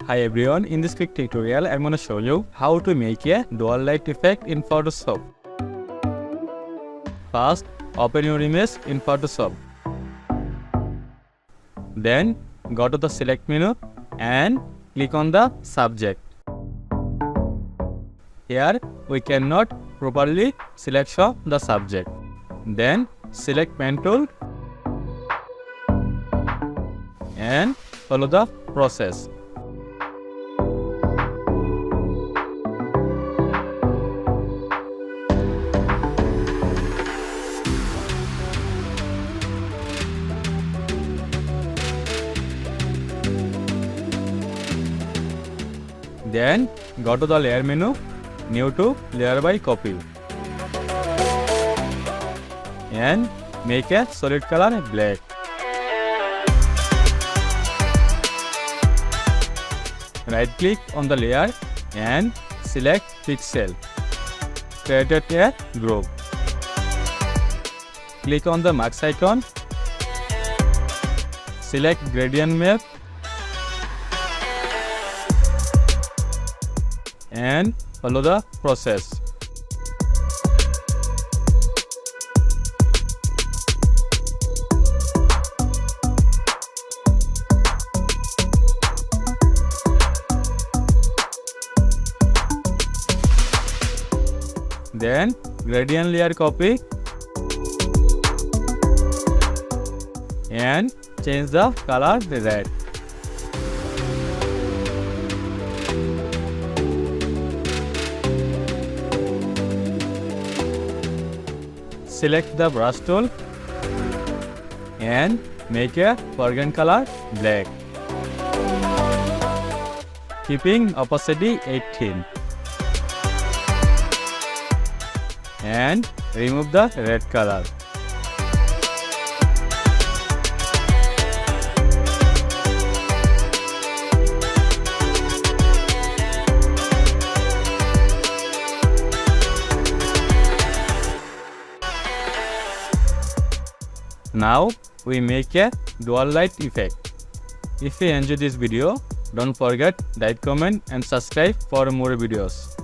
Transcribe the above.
Hi everyone, in this quick tutorial I'm going to show you how to make a dual light effect in Photoshop. First, open your image in Photoshop. Then go to the select menu and click on the subject. Here we cannot properly select the subject. Then select pen tool and follow the process. Then go to the layer menu, new to layer by copy, and make a solid color black. Right click on the layer and select pixel. Create a group. Click on the max icon. Select gradient map and follow the process. Then gradient layer copy and change the color to red. Select the brush tool and make a foreground color black, keeping opacity 18, and remove the red color. Now we make a dual light effect. If you enjoyed this video, don't forget like, comment and subscribe for more videos.